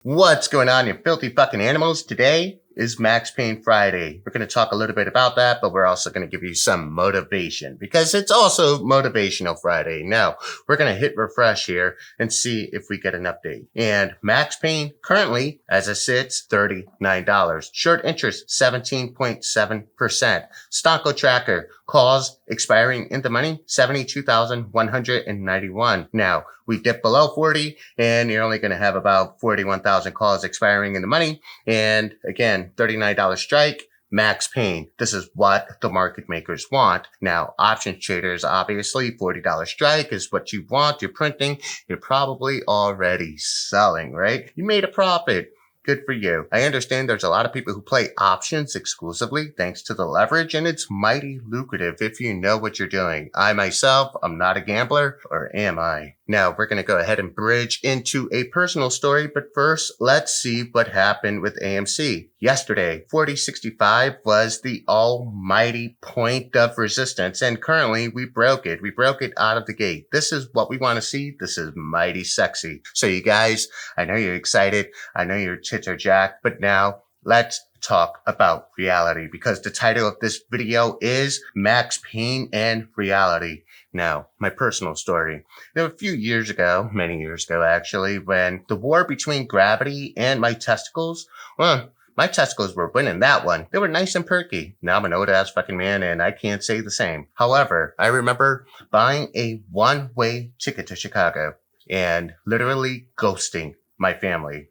What's going on, you filthy fucking animals? Today is Max Payne Friday. We're going to talk a little bit about that, but we're also going to give you some motivation because it's also Motivational Friday. Now, we're going to hit refresh here and see if we get an update. And Max Payne currently, as it sits, $39. Short interest, 17.7%. Stocko tracker, calls expiring in the money, 72,191. Now, we dip below 40 and you're only going to have about 41,000 calls expiring in the money. And again, $39 strike, Max Payne. This is what the market makers want. Now, options traders, obviously, $40 strike is what you want. You're printing. You're probably already selling, right? You made a profit. Good for you. I understand there's a lot of people who play options exclusively thanks to the leverage, and it's mighty lucrative if you know what you're doing. I myself, I'm not a gambler, or am I? Now, we're going to go ahead and bridge into a personal story, but first, let's see what happened with AMC. Yesterday, 4065 was the almighty point of resistance, and currently we broke it. We broke it out of the gate. This is what we want to see. This is mighty sexy. So you guys, I know you're excited. I know your tits are jacked, but now let's talk about reality because the title of this video is Max Payne and Reality. Now, my personal story. There were a few years ago, many years ago actually, when the war between gravity and my testicles, well, my testicles were winning that one. They were nice and perky. Now I'm an old ass fucking man and I can't say the same. However, I remember buying a one-way ticket to Chicago and literally ghosting my family.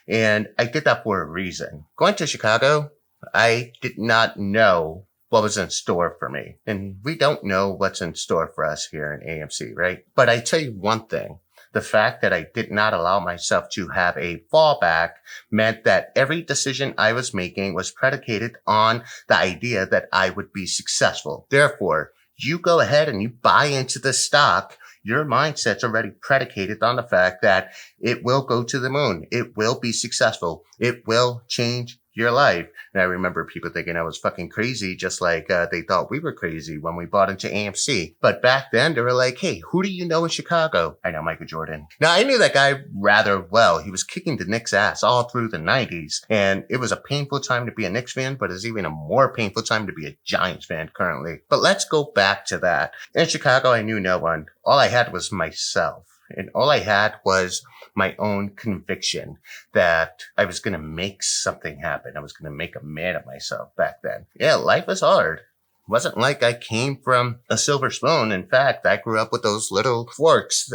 And I did that for a reason. Going to Chicago, I did not know what was in store for me. And we don't know what's in store for us here in AMC, right? But I tell you one thing. The fact that I did not allow myself to have a fallback meant that every decision I was making was predicated on the idea that I would be successful. Therefore, you go ahead and you buy into the stock. Your mindset's already predicated on the fact that it will go to the moon. It will be successful. It will change your life. And I remember people thinking I was fucking crazy, just like they thought we were crazy when we bought into AMC. But back then, they were like, hey, who do you know in Chicago? I know Michael Jordan. Now, I knew that guy rather well. He was kicking the Knicks' ass all through the 90s. And it was a painful time to be a Knicks fan, but it's even a more painful time to be a Giants fan currently. But let's go back to that. In Chicago, I knew no one. All I had was myself. And all I had was my own conviction that I was going to make something happen. I was going to make a man of myself back then. Yeah, life was hard. It wasn't like I came from a silver spoon. In fact, I grew up with those little forks,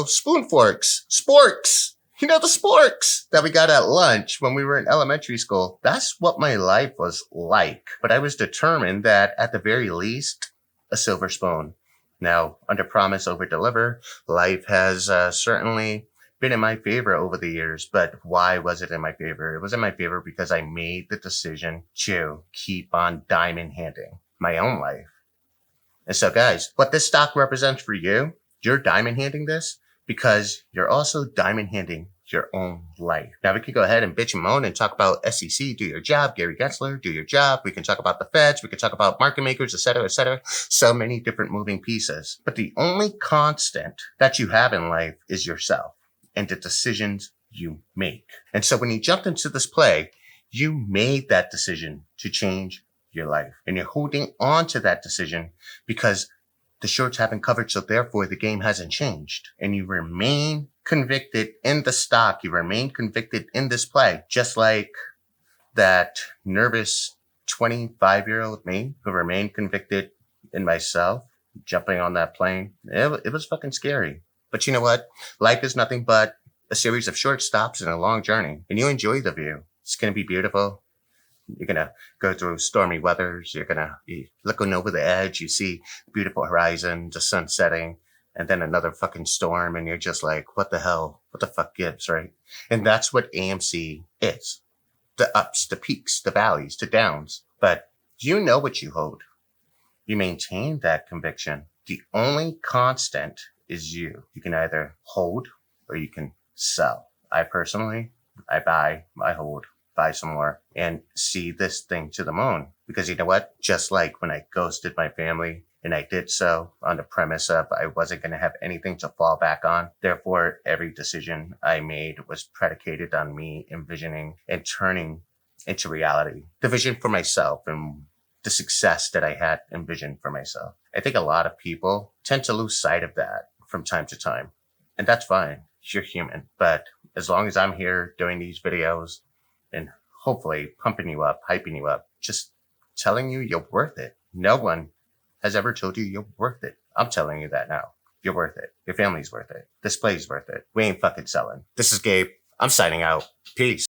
spoon forks, sporks. The sporks that we got at lunch when we were in elementary school. That's what my life was like. But I was determined that at the very least, a silver spoon. Now, under promise, over deliver, life has certainly been in my favor over the years. But why was it in my favor? It was in my favor because I made the decision to keep on diamond handing my own life. And so, guys, what this stock represents for you, you're diamond handing this because you're also diamond handing your own life. Now, we could go ahead and bitch and moan and talk about SEC, do your job, Gary Gensler, do your job. We can talk about the feds. We can talk about market makers, et cetera, et cetera. So many different moving pieces. But the only constant that you have in life is yourself and the decisions you make. And so when you jumped into this play, you made that decision to change your life. And you're holding on to that decision because the shorts haven't covered, so therefore the game hasn't changed. And you remain convicted in the stock. You remain convicted in this play, just like that nervous 25-year-old me who remained convicted in myself jumping on that plane. It was fucking scary. But you know what? Life is nothing but a series of short stops and a long journey. And you enjoy the view. It's going to be beautiful. You're going to go through stormy weathers. You're looking over the edge. You see beautiful horizon, the sun setting, and then another fucking storm. And you're just like, what the hell? What the fuck gives, right? And that's what AMC is. The ups, the peaks, the valleys, the downs. But you know what you hold. You maintain that conviction. The only constant is you. You can either hold or you can sell. I buy, I hold. Buy some more and see this thing to the moon. Because you know what? Just like when I ghosted my family And I did so on the premise of I wasn't going to have anything to fall back on. Therefore, every decision I made was predicated on me envisioning and turning into reality the vision for myself and the success that I had envisioned for myself. I think a lot of people tend to lose sight of that from time to time. And that's fine. You're human. But as long as I'm here doing these videos and hopefully pumping you up, hyping you up, just telling you you're worth it. No one has ever told you you're worth it. I'm telling you that now. You're worth it. Your family's worth it. This play's worth it. We ain't fucking selling. This is Gabe. I'm signing out. Peace.